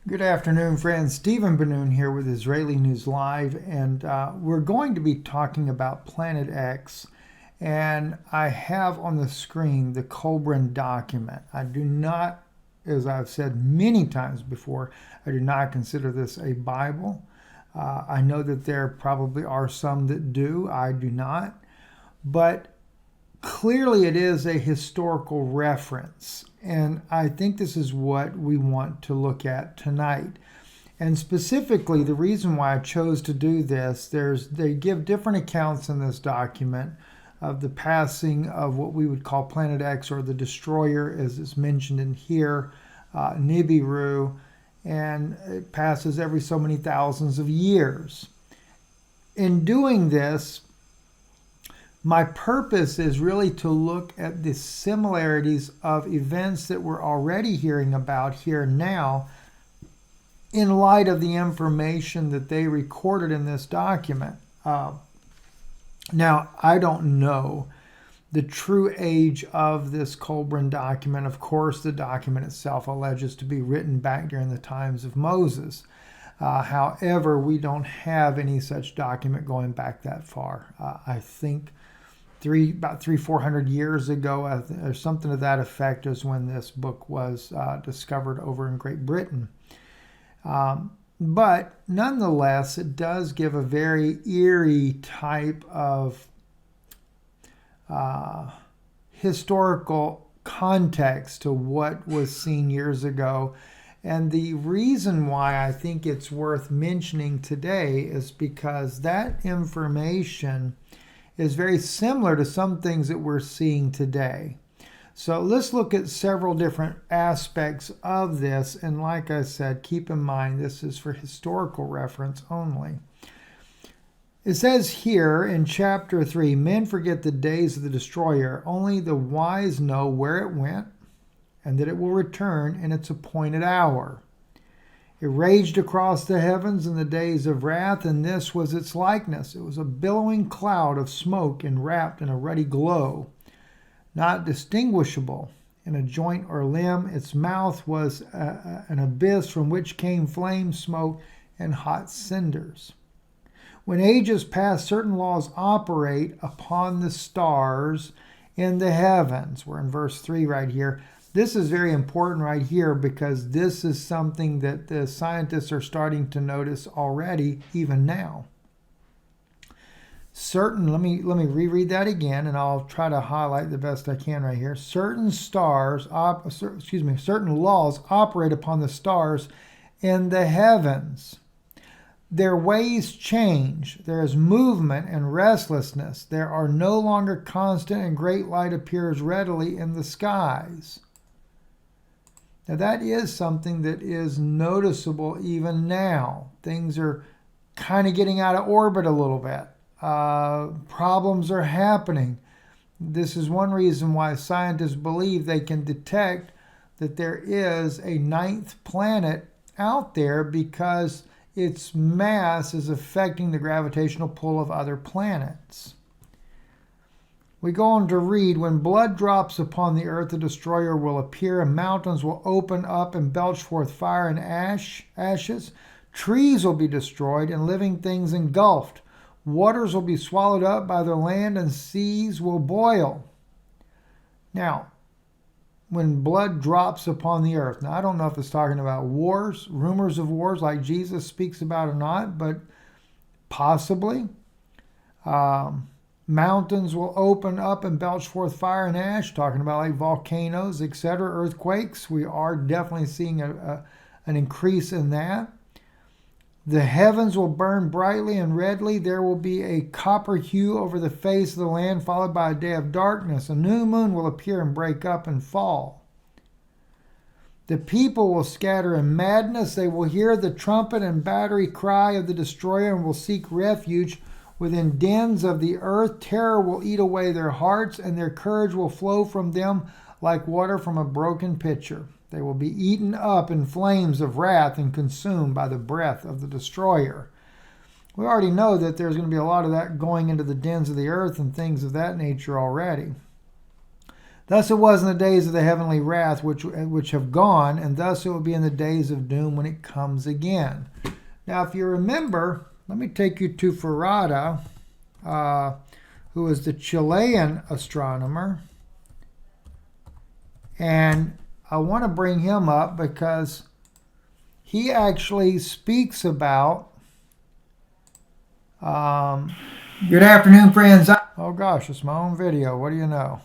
Good afternoon, friends. Stephen Ben-Nun here with Israeli News Live, and we're going to be talking about Planet X. And I have on the screen the Kolbrin document. I do not, as I've said many times before, I do not consider this a Bible. I know that there probably are some that do. I do not. But clearly it is a historical reference, and I think this is what we want to look at tonight. And specifically, the reason why I chose to do this, they give different accounts in this document of the passing of what we would call Planet X, or the destroyer, as is mentioned in here, Nibiru, and it passes every so many thousands of years. In doing this, my purpose is really to look at the similarities of events that we're already hearing about here now in light of the information that they recorded in this document. Now, I don't know the true age of this Kolbrin document. Of course, the document itself alleges to be written back during the times of Moses. However, we don't have any such document going back that far. I think about 400 years ago, or something to that effect, is when this book was discovered over in Great Britain. But nonetheless, it does give a very eerie type of historical context to what was seen years ago. And the reason why I think it's worth mentioning today is because that information is very similar to some things that we're seeing today. So let's look at several different aspects of this. And like I said, keep in mind this is for historical reference only. It says here in chapter 3, men forget the days of the destroyer. Only the wise know where it went and that it will return in its appointed hour. It raged across the heavens in the days of wrath, and this was its likeness. It was a billowing cloud of smoke enwrapped in a ruddy glow, not distinguishable in a joint or limb. Its mouth was an abyss from which came flame, smoke, and hot cinders. When ages pass, certain laws operate upon the stars in the heavens. We're in verse 3 right here. This is very important right here because this is something that the scientists are starting to notice already, even now. Let me reread that again, and I'll try to highlight the best I can right here. Certain laws operate upon the stars in the heavens. Their ways change. There is movement and restlessness. There are no longer constant, and great light appears readily in the skies. Now that is something that is noticeable even now. Things are kind of getting out of orbit a little bit. Problems are happening. This is one reason why scientists believe they can detect that there is a ninth planet out there, because its mass is affecting the gravitational pull of other planets. We go on to read, when blood drops upon the earth, the destroyer will appear, and mountains will open up and belch forth fire and ashes. Trees will be destroyed, and living things engulfed. Waters will be swallowed up by the land, and seas will boil. Now, when blood drops upon the earth, now I don't know if it's talking about wars, rumors of wars like Jesus speaks about or not, but possibly. Mountains will open up and belch forth fire and ash, talking about like volcanoes, etc., earthquakes. We are definitely seeing an increase in that. The heavens will burn brightly and redly. There will be a copper hue over the face of the land, followed by a day of darkness. A new moon will appear and break up and fall. The people will scatter in madness. They will hear the trumpet and battery cry of the destroyer and will seek refuge within dens of the earth. Terror will eat away their hearts, and their courage will flow from them like water from a broken pitcher. They will be eaten up in flames of wrath and consumed by the breath of the destroyer. We already know that there's going to be a lot of that going into the dens of the earth and things of that nature already. Thus it was in the days of the heavenly wrath which have gone, and thus it will be in the days of doom when it comes again. Now, if you remember, let me take you to Farada, who is the Chilean astronomer. And I want to bring him up because he actually speaks about... Good afternoon, friends. Oh gosh, it's my own video. What do you know?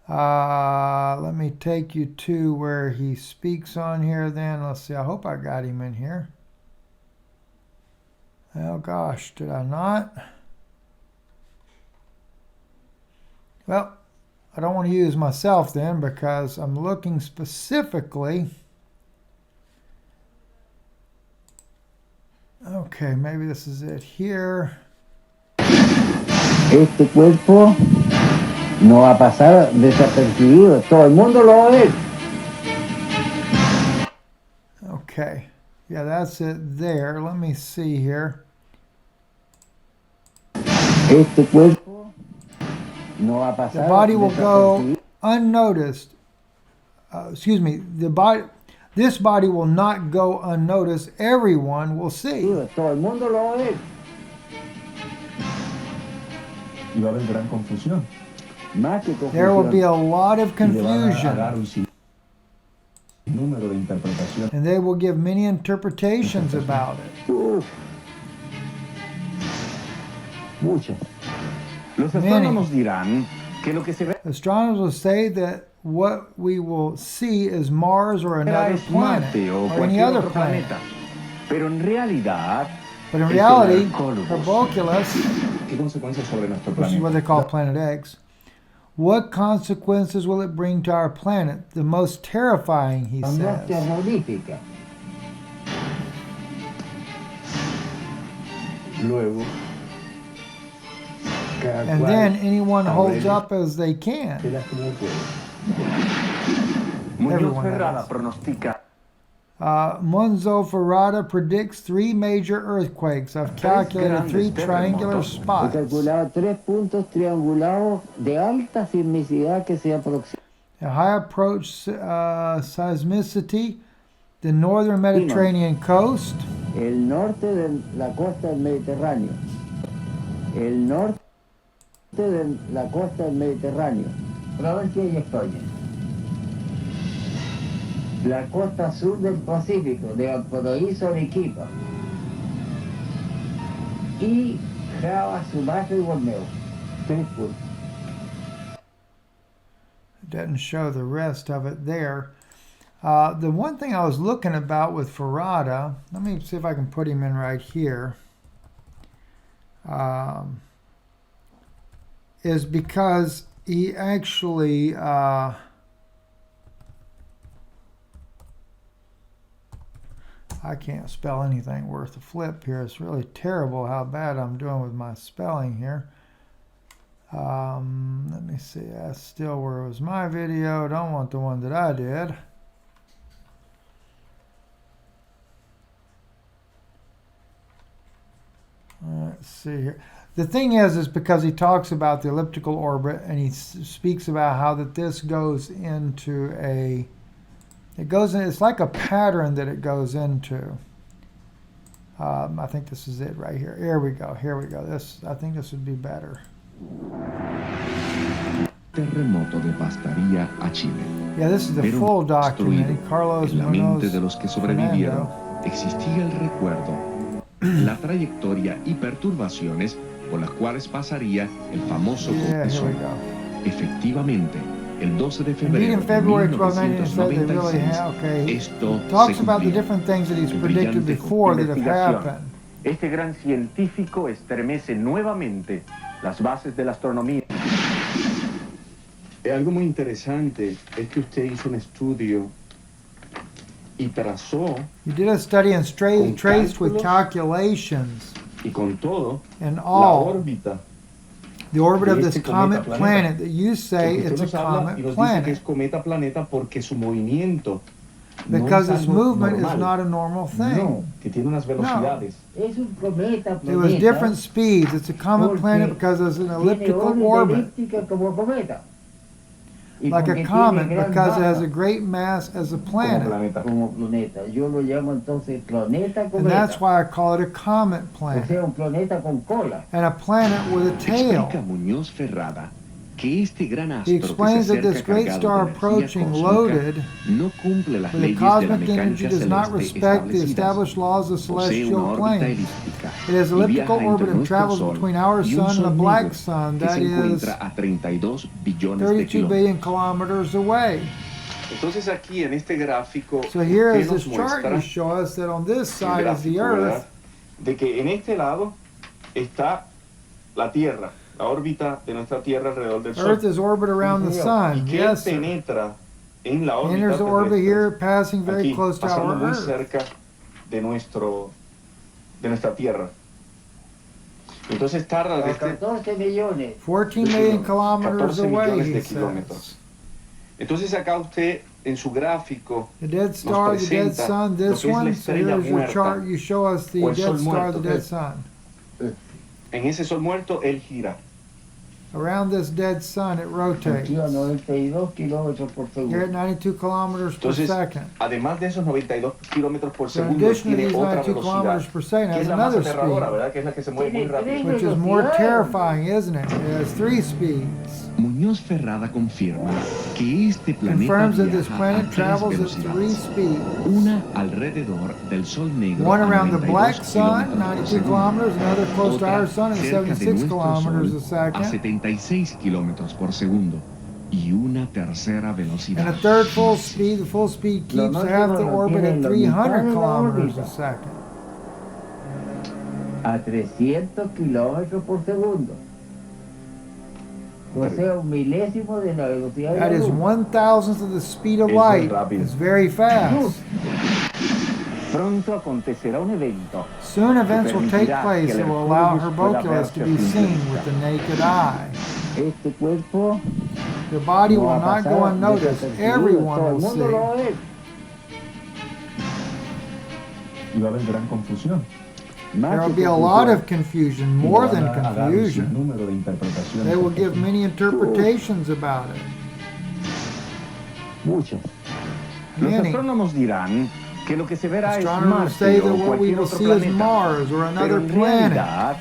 Let me take you to where he speaks on here then. Let's see. I hope I got him in here. Oh gosh, did I not? Well, I don't want to use myself then because I'm looking specifically. Okay, maybe this is it here. Este cuerpo no va a pasar desapercibido. Todo el mundo lo va a ver. Okay. Yeah, that's it there. Let me see here. Este cuerpo no va a pasar. The body will go unnoticed. Excuse me. This body will not go unnoticed. Everyone will see. Todo el mundo lo va a ver. Y va a haber gran confusión. There will be a lot of confusion. And they will give many interpretations about it. Muchas. Astronomers will say that what we will see is Mars or another planet or any other planet. But in reality, Herboculus, which is what they call Planet X, what consequences will it bring to our planet? The most terrifying, he says. And then anyone holds up as they can. Everyone has. Monzo Ferrada predicts 3 major earthquakes. I've calculated 3 triangular spots. A high approach seismicity, the northern Mediterranean coast. El norte de la costa del Mediterráneo. El norte de la costa del Mediterráneo. A ver si ahí estoy. La costa sur del Pacífico, de Valparaíso a Arequipa. Y Java, Sumatra y Borneo. 3 puntos. It doesn't show the rest of it there. The one thing I was looking about with Farada, let me see if I can put him in right here, is because he actually I can't spell anything worth a flip here. It's really terrible how bad I'm doing with my spelling here. Let me see. That's still where it was my video. Don't want the one that I did. Let's see here. The thing is because he talks about the elliptical orbit and he speaks about how that this goes into a... it's like a pattern that it goes into. I think this is it right here. Here we go. Here we go. I think this would be better. Terremoto devastaría a Chile. Yeah, this is the full document. Carlos en la mente de Munoz los que sobrevivieron existía el recuerdo, la trayectoria y perturbaciones por las cuales pasaría el famoso compresor. Efectivamente, el 12 de febrero de 1996, esto talks se about the cumplió. different things that he's predicted before that have happened. Este gran científico estremece nuevamente las bases de la astronomía. Algo muy interesante es que usted hizo un estudio y trazó You did a study and traced with calculations y con todo and la all órbita. the orbit of de this este comet cometa planet that you say Porque it's usted a nos habla y comet nos dice que es planet cometa planeta porque su movimiento because no es its algo movement normal. is not a normal thing. No, que tiene unas velocidades. Es un cometa It was different speeds. It's a comet planet because it's an elliptical orbit. elíptica como cometa. like a porque comet tiene gran because it has masa a great mass as a Como planet. planeta. como planeta. Yo lo llamo entonces planeta And that's cometa. why I call it a comet O planet. sea, un planeta con cola. And a planet with a Explica tail. Muñoz Ferrada que este gran He astro que se explains that this acerca great cargado star de energía approaching cósmica loaded no cumple las with the leyes de la cosmic energy mecánica does not celeste respect the establecidas. established laws of Posee una celestial órbita planes. elíptica It has y elliptical viaja orbit entre and nuestro travels Sol between our y un sun and Sol a black negro sun que that se is encuentra a 32 billones de 32 kilómetros. billion kilometers away. Entonces aquí en este gráfico, So here ¿qué is nos this chart muestra? you show us that on this El side is the gráfico, ¿verdad? Earth, De que en este lado está la Tierra, la órbita de nuestra Tierra alrededor del Sol. Earth is orbit around the Y sun. que Yes, sir. penetra en la órbita Enters the orbit terrestre, here, passing very aquí, close to pasando our muy Earth. cerca de nuestra Tierra. Entonces tarda A desde 14 millones. 14 million kilometers 14 away, millones he de says. kilómetros. Entonces acá usted en su gráfico The dead star, the dead presenta sun, lo this que es la one. So estrella here's your muerta, chart. You show us the o el dead sol star, muerto. the dead sun. en ese sol muerto él gira. Around this dead sun, it rotates. Aquí a 92 kilómetros por You're at segundo. 92 kilometers per Entonces, second. además de esos 92 kilómetros por So in segundo, addition to tiene these otra 92 velocidad, kilometers per second, que it es has la más another aterradora, speed, ¿verdad? Que es la que se mueve muy Tiene rápido. tres which is more velocidades. terrifying, isn't it? It has 3 speeds. Muñoz Ferrada confirma que este planeta Confirms that this viaja planet a tres travels at 3 velocidades. speeds. Una alrededor del Sol negro One a around the 92 black sun, kilómetros por 92 segundo. kilometers, another close to Otra our sun at cerca de 76 nuestro kilometers a Sol a second. 76 kilómetros por segundo. Y una tercera And velocidad. a third full speed, the full speed Lo keeps máximo half the lo orbit tiene at en la 300 mitad de la kilometers a órbita. second. A 300 kilómetros por segundo. O sea, un milésimo de la velocidad de la That is luz. 1,000th of the speed of Es muy light. rápido. It's very fast. Pronto acontecerá un evento Soon events will take place that will allow herboculus to be seen with the naked eye. Este cuerpo The body no will va a not go pasar unnoticed. desapercibido. Everyone Todo el will mundo lo va a see. ver. Y va a haber gran confusión. There will be a lot of confusion, more than confusion. Número de interpretaciones. They will give many interpretations about it. Muchas. Los Many. astrónomos dirán que lo que se verá es Astronomers say Marte that o what we cualquier will otro see is planeta. Mars or Pero another en planet. realidad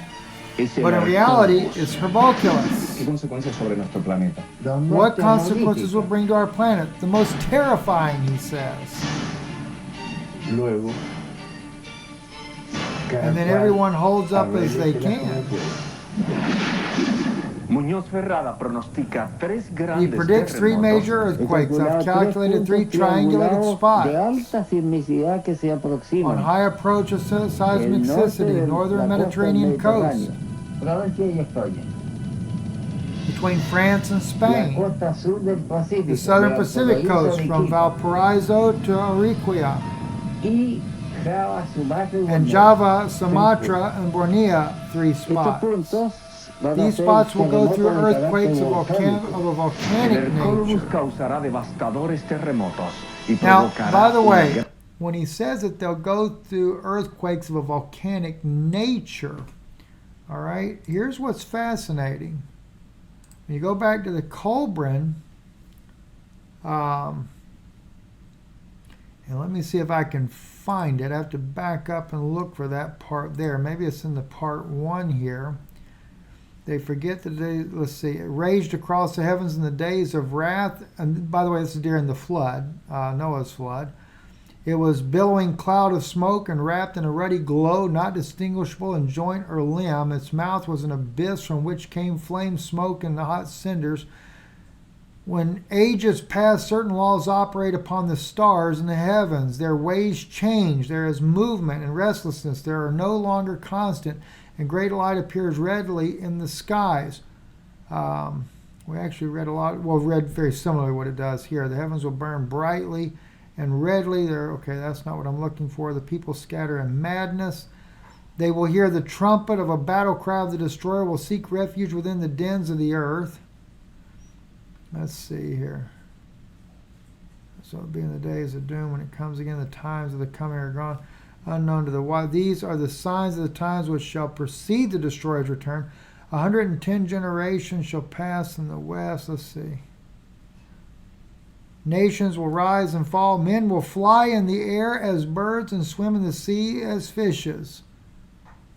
es el But in reality, Arcturus. it's herboculus. ¿Qué consecuencias sobre nuestro planeta? Los What muertes consequences will analíticos. bring to our planet? The most terrifying, he says. Luego. And then everyone holds up as they can. Muñoz Ferrada pronostica tres He grandes predicts 3 major terremotos earthquakes. I've calculated 3 puntos triangulated triangulados de spots alta sismicidad que se on aproximan. high approach of El norte seismicity, de northern la costa Mediterranean coast, mediterránea, Francia y España. between France and La Spain, costa sur del Pacífico. the southern de Pacific Valparaíso coast a from Arequipa, Valparaiso to Arequipa, y Java, Sumatra y and Borneo. Java, Sumatra, and Borneo, 3 Estos spots. puntos van a These ser spots will go terremotos through de carácter earthquakes of volcánico. a El volcanic Arcturus nature. causará devastadores terremotos y Now, provocará by the una way, guerra. when he says that they'll go through earthquakes of a volcanic nature, all right, here's what's fascinating. When you go back to the Kolbrin, and let me see if I can find it. I have to back up and look for that part there. Maybe it's in the part 1 here. They forget that they, let's see, it raged across the heavens in the days of wrath. And by the way, this is during the flood, Noah's flood. It was billowing cloud of smoke and wrapped in a ruddy glow, not distinguishable in joint or limb. Its mouth was an abyss from which came flame, smoke, and the hot cinders. When ages pass, certain laws operate upon the stars in the heavens. Their ways change. There is movement and restlessness. They are no longer constant, and great light appears readily in the skies. We actually read read very similarly what it does here. The heavens will burn brightly and redly. Okay, that's not what I'm looking for. The people scatter in madness. They will hear the trumpet of a battle cry of the destroyer, will seek refuge within the dens of the earth. Let's see here. So it'll be in the days of doom when it comes again. The times of the coming are gone, unknown to the wise. These are the signs of the times which shall precede the destroyer's return. 110 generations shall pass in the west. Let's see. Nations will rise and fall. Men will fly in the air as birds and swim in the sea as fishes.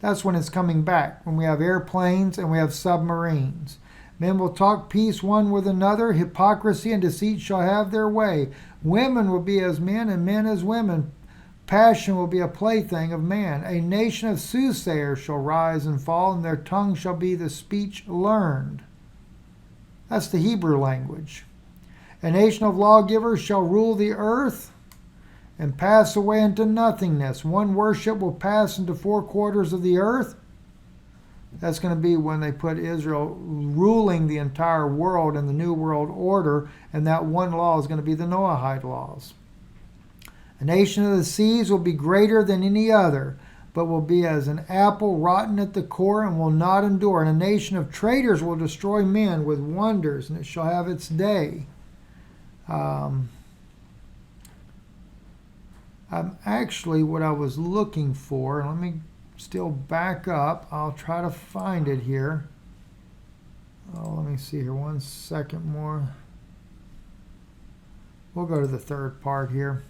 That's when it's coming back, when we have airplanes and we have submarines. Men will talk peace one with another. Hypocrisy and deceit shall have their way. Women will be as men and men as women. Passion will be a plaything of man. A nation of soothsayers shall rise and fall, and their tongue shall be the speech learned. That's the Hebrew language. A nation of lawgivers shall rule the earth and pass away into nothingness. One worship will pass into 4 quarters of the earth. That's going to be when they put Israel ruling the entire world in the New World Order, and that one law is going to be the Noahide laws. A nation of the seas will be greater than any other, but will be as an apple rotten at the core and will not endure. And a nation of traitors will destroy men with wonders, and it shall have its day. I'm actually what I was looking for. Let me still back up. I'll try to find it here. Oh, let me see here. 1 second more. We'll go to the third part here.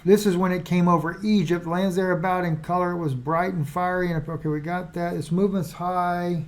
This is when it came over Egypt. Lands thereabout in color. It was bright and fiery. And okay, we got that. Its movement's high.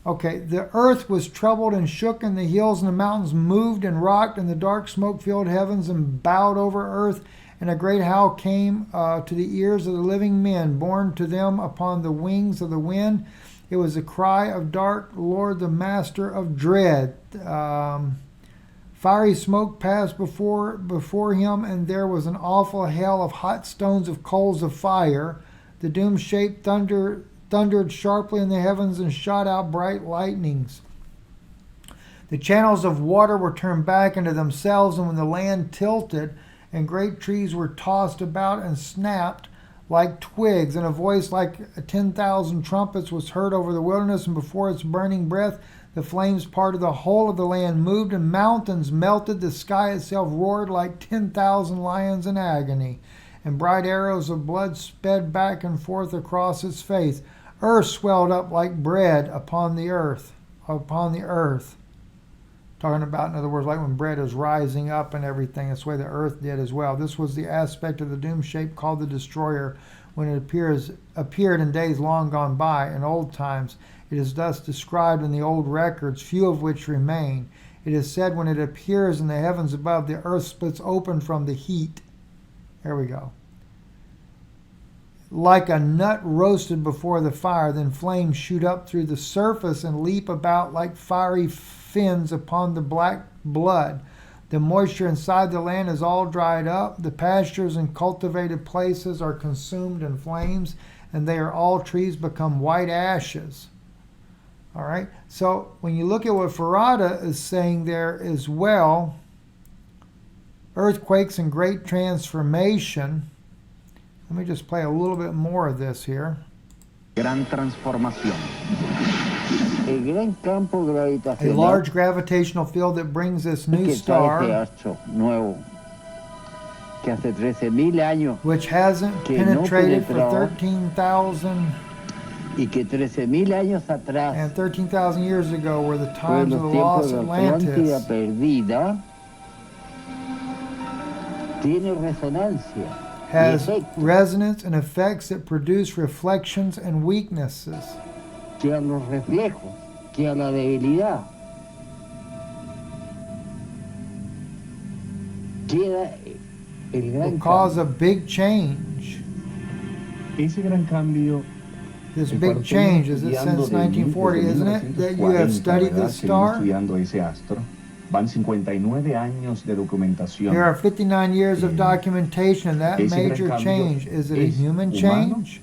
Okay, the earth was troubled and shook, and the hills and the mountains moved and rocked, and the dark smoke filled heavens and bowed over earth. And a great howl came to the ears of the living men, borne to them upon the wings of the wind. It was the cry of dark Lord, the master of dread. Fiery smoke passed before him, and there was an awful hail of hot stones of coals of fire. The doom-shaped thundered sharply in the heavens and shot out bright lightnings. The channels of water were turned back into themselves, and when the land tilted, and great trees were tossed about and snapped like twigs, and a voice like 10,000 trumpets was heard over the wilderness, and before its burning breath the flames parted, the whole of the land moved, and mountains melted. The sky itself roared like 10,000 lions in agony, and bright arrows of blood sped back and forth across its face. Earth swelled up like bread upon the earth. Talking about, in other words, like when bread is rising up and everything. That's the way the earth did as well. This was the aspect of the doom shape called the destroyer when it appeared in days long gone by, in old times. It is thus described in the old records, few of which remain. It is said when it appears in the heavens above, the earth splits open from the heat. There we go. Like a nut roasted before the fire, then flames shoot up through the surface and leap about like fiery fins upon the black blood. The moisture inside the land is all dried up. The pastures and cultivated places are consumed in flames, and they are all trees become white ashes. All right, so when you look at what Farada is saying there as well, earthquakes and great transformation. Let me just play a little bit more of this here. Gran transformación. El gran campo A gravitacional large gravitational field that brings this new que trae star, este astro nuevo, que hace 13,000 años which hasn't que no penetrated for penetraba, 13,000 y que 13,000 años atrás, and 13,000 years ago were the fue en times of los the tiempos lost de la Atlántida Atlantis, perdida, tiene resonancia. has Efecto. resonance and effects that produce reflections and weaknesses. Que a los reflejos, que a la debilidad. Queda el gran Will cause cambio. a big change. Ese gran cambio This el big cual change estoy is it estudiando since 1940, desde isn't it? That you have 1940, studied ¿verdad? this Que star. vengo estudiando ese astro. Van 59 años de documentación. There are 59 years of documentation, and that Ese gran major cambio change, is it a es human humano. change?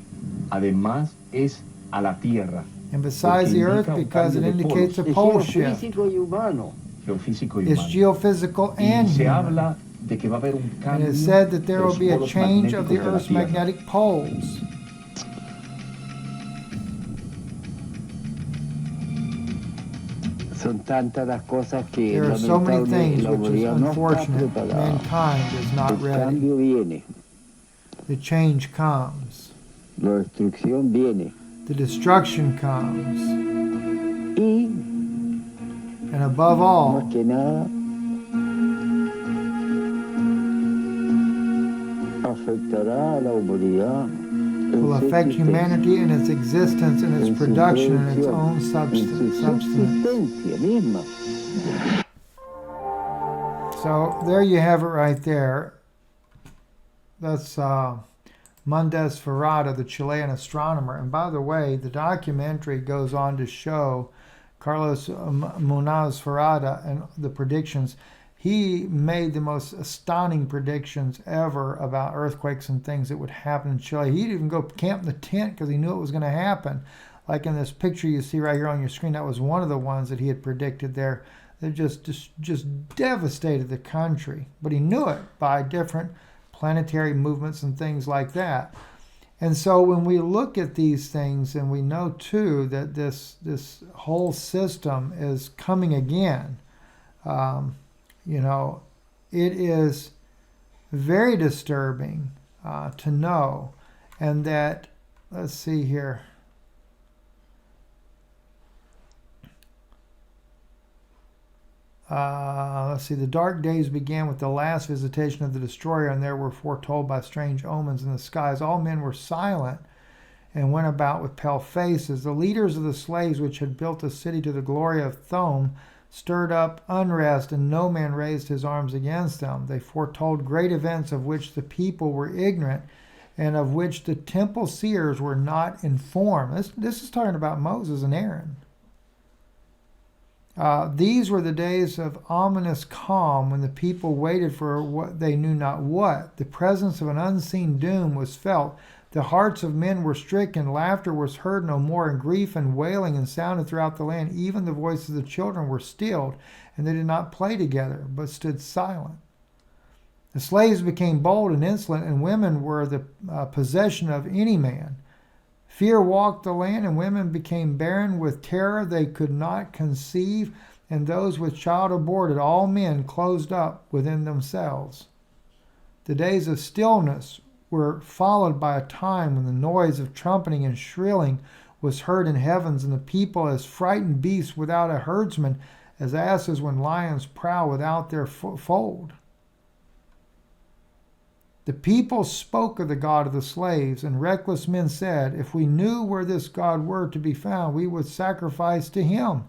Además es a la Tierra, And besides the Earth, indica un because it cambio de indicates a polos. pole Es shift. geofísico y humano. geofísico y It's humano. geophysical and Y se human. habla de que va a haber un And cambio it's said that de there will los be a polos change of the magnéticos de la Earth's Tierra. magnetic poles. Son tantas las cosas que There are so many lamentable, things la which is humanidad no está unfortunate. preparada. Mankind is not El ready. cambio viene, The change comes. la destrucción viene. The destruction comes. Y And above all, Más que nada, afectará a la humanidad will en su affect existencia, humanity in its existence, in its en su production, in its producción, own en su substance. subsistencia misma. So there you have it right there. That's Mundez Ferrada, the Chilean astronomer. And by the way, the documentary goes on to show Carlos Munaz Ferrada and the predictions. He made the most astounding predictions ever about earthquakes and things that would happen in Chile. He'd even go camp in the tent because he knew it was going to happen. Like in this picture you see right here on your screen, that was one of the ones that he had predicted there. That just devastated the country. But he knew it by different planetary movements and things like that. And so when we look at these things, and we know too that this whole system is coming again, it is very disturbing to know. And that, let's see here. Let's see, the dark days began with the last visitation of the destroyer, and there were foretold by strange omens in the skies. All men were silent and went about with pale faces. The leaders of the slaves which had built a city to the glory of Thome stirred up unrest, and no man raised his arms against them. They foretold great events of which the people were ignorant, and of which the temple seers were not informed. This is talking about Moses and Aaron. These were the days of ominous calm, when the people waited for what they knew not what. The presence of an unseen doom was felt. The hearts of men were stricken. Laughter was heard no more, and grief and wailing sounded throughout the land. Even the voices of the children were stilled, and they did not play together, but stood silent. The slaves became bold and insolent, and women were the possession of any man. Fear walked the land, and women became barren with terror they could not conceive, and those with child aborted. All men closed up within themselves. The days of stillness were followed by a time when the noise of trumpeting and shrilling was heard in heavens, and the people as frightened beasts without a herdsman, as asses when lions prowl without their fold. The people spoke of the God of the slaves, and reckless men said, if we knew where this God were to be found, we would sacrifice to him.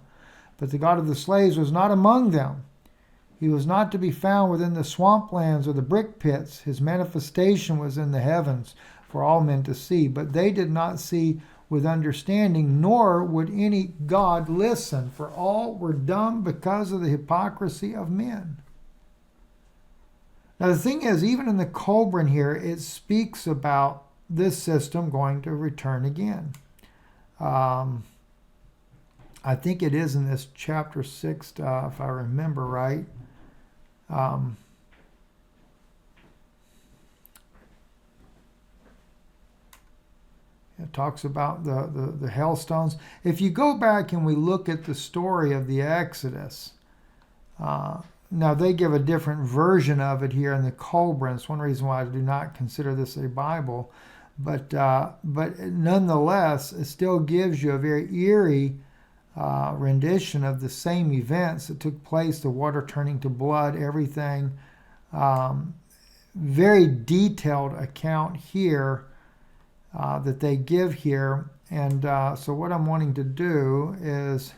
But the God of the slaves was not among them. He was not to be found within the swamplands or the brick pits. His manifestation was in the heavens for all men to see. But they did not see with understanding, nor would any God listen, for all were dumb because of the hypocrisy of men. Now the thing is, even in the Colburn here, it speaks about this system going to return again. I think it is in this chapter 6, if I remember right. It talks about the hailstones. If you go back and we look at the story of the Exodus, now they give a different version of it here in the Colburn. It's one reason why I do not consider this a Bible, but nonetheless, it still gives you a very eerie rendition of the same events that took place, the water turning to blood, everything. Very detailed account here that they give here. And so what I'm wanting to do is,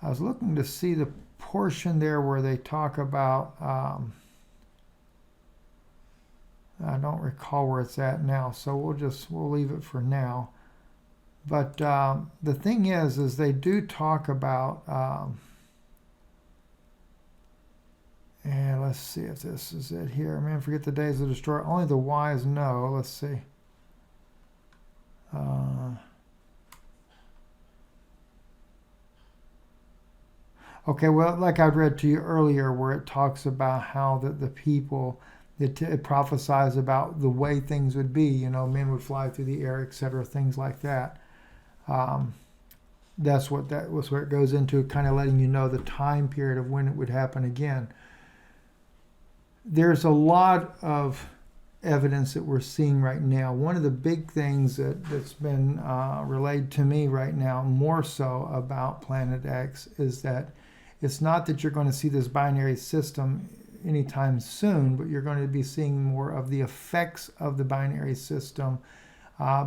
I was looking to see the portion there where they talk about, I don't recall where it's at now, so we'll leave it for now. But the thing is they do talk about, and let's see if this is it here. Man, forget the days of the destroyer. Only the wise know. Let's see. Okay, well, like I read to you earlier, where it talks about how the people, it prophesies about the way things would be. Men would fly through the air, etc., things like that. That's what that was, where it goes into, kind of letting you know the time period of when it would happen again. There's a lot of evidence that we're seeing right now. One of the big things that's been relayed to me right now, more so about Planet X, is that it's not that you're going to see this binary system anytime soon, but you're going to be seeing more of the effects of the binary system,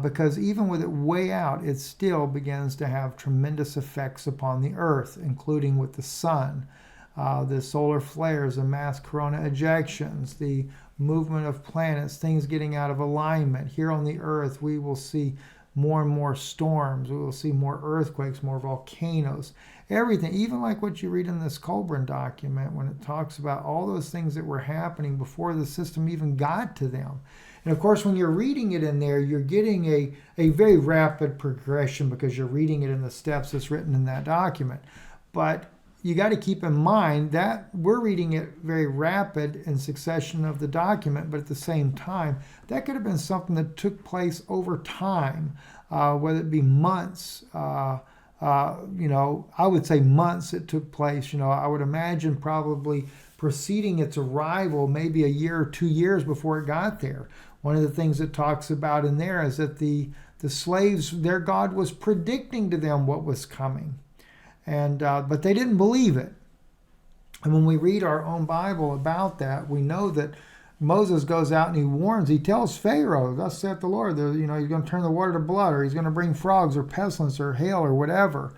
because even with it way out, it still begins to have tremendous effects upon the Earth, including with the sun, the solar flares, the mass corona ejections, the movement of planets, things getting out of alignment. Here on the Earth, we will see more and more storms. We will see more earthquakes, more volcanoes, everything, even like what you read in this Colburn document when it talks about all those things that were happening before the system even got to them. And of course, when you're reading it in there, you're getting a very rapid progression because you're reading it in the steps that's written in that document. But you got to keep in mind that we're reading it very rapid in succession of the document, but at the same time, that could have been something that took place over time, whether it be months. I would say months it took place. I would imagine probably preceding its arrival, maybe a year or 2 years before it got there. One of the things it talks about in there is that the slaves, their God was predicting to them what was coming. But they didn't believe it. And when we read our own Bible about that, we know that Moses goes out and he warns, he tells Pharaoh, thus saith the Lord, he's going to turn the water to blood, or he's going to bring frogs or pestilence or hail or whatever.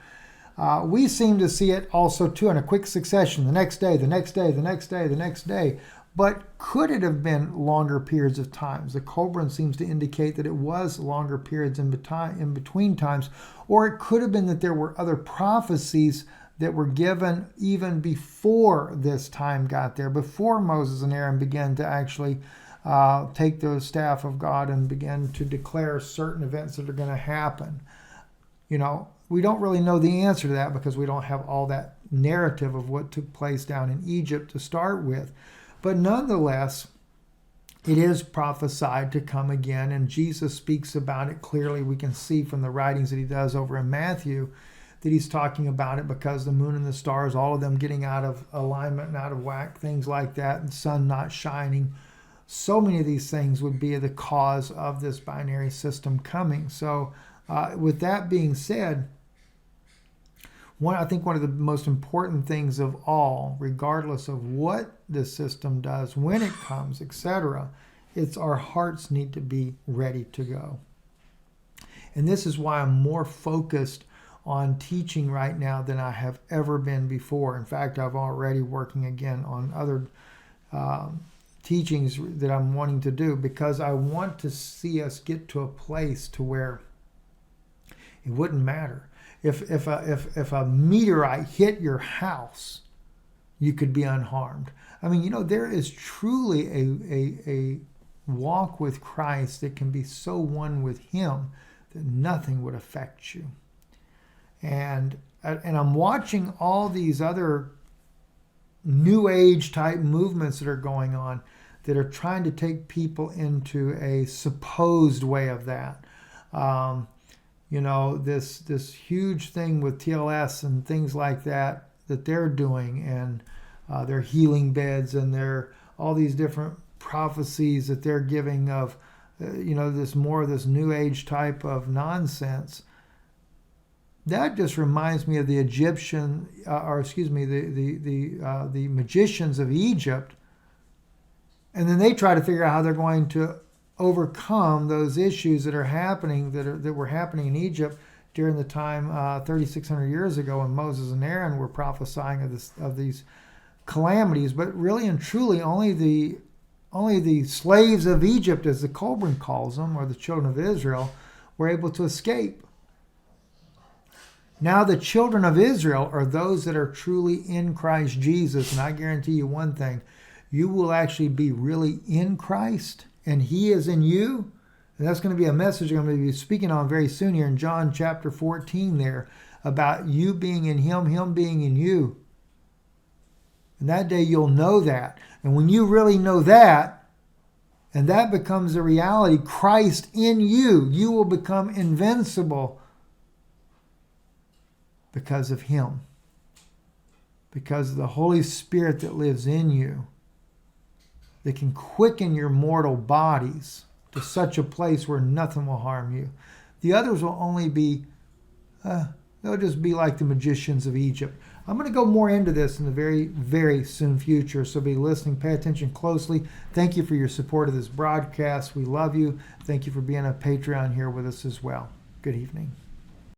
We seem to see it also too in a quick succession, the next day, the next day, the next day, the next day. But could it have been longer periods of times? The Colburn seems to indicate that it was longer periods in between times, or it could have been that there were other prophecies that were given even before this time got there, before Moses and Aaron began to actually take the staff of God and begin to declare certain events that are going to happen. We don't really know the answer to that because we don't have all that narrative of what took place down in Egypt to start with. But nonetheless, it is prophesied to come again, and Jesus speaks about it clearly. We can see from the writings that he does over in Matthew that he's talking about it because the moon and the stars, all of them getting out of alignment and out of whack, things like that, and the sun not shining. So many of these things would be the cause of this binary system coming. So with that being said, I think one of the most important things of all, regardless of what the system does, when it comes, etc., it's our hearts need to be ready to go. And this is why I'm more focused on teaching right now than I have ever been before. In fact, I'm already working again on other teachings that I'm wanting to do because I want to see us get to a place to where it wouldn't matter. If a meteorite hit your house, you could be unharmed. I mean, there is truly a walk with Christ that can be so one with him that nothing would affect you. And I'm watching all these other new age type movements that are going on that are trying to take people into a supposed way of that. This huge thing with TLS and things like that they're doing, and their healing beds and their all these different prophecies that they're giving of, this more of this new age type of nonsense. That just reminds me of the the magicians of Egypt, and then they try to figure out how they're going to overcome those issues that are happening that were happening in Egypt during the time 3,600 years ago when Moses and Aaron were prophesying of these calamities. But really and truly, only the slaves of Egypt, as the Colburn calls them, or the children of Israel, were able to escape. Now the children of Israel are those that are truly in Christ Jesus, and I guarantee you one thing: you will actually be really in Christ, and he is in you. And that's going to be a message I'm going to be speaking on very soon here in John chapter 14 there, about you being in him, him being in you. And that day you'll know that. And when you really know that, and that becomes a reality, Christ in you, you will become invincible because of him. Because of the Holy Spirit that lives in you. that can quicken your mortal bodies to such a place where nothing will harm you. The others will only be, they'll just be like the magicians of Egypt. I'm going to go more into this in the very, very soon future, so be listening. Pay attention closely. Thank you for your support of this broadcast. We love you. Thank you for being a Patreon here with us as well. Good evening.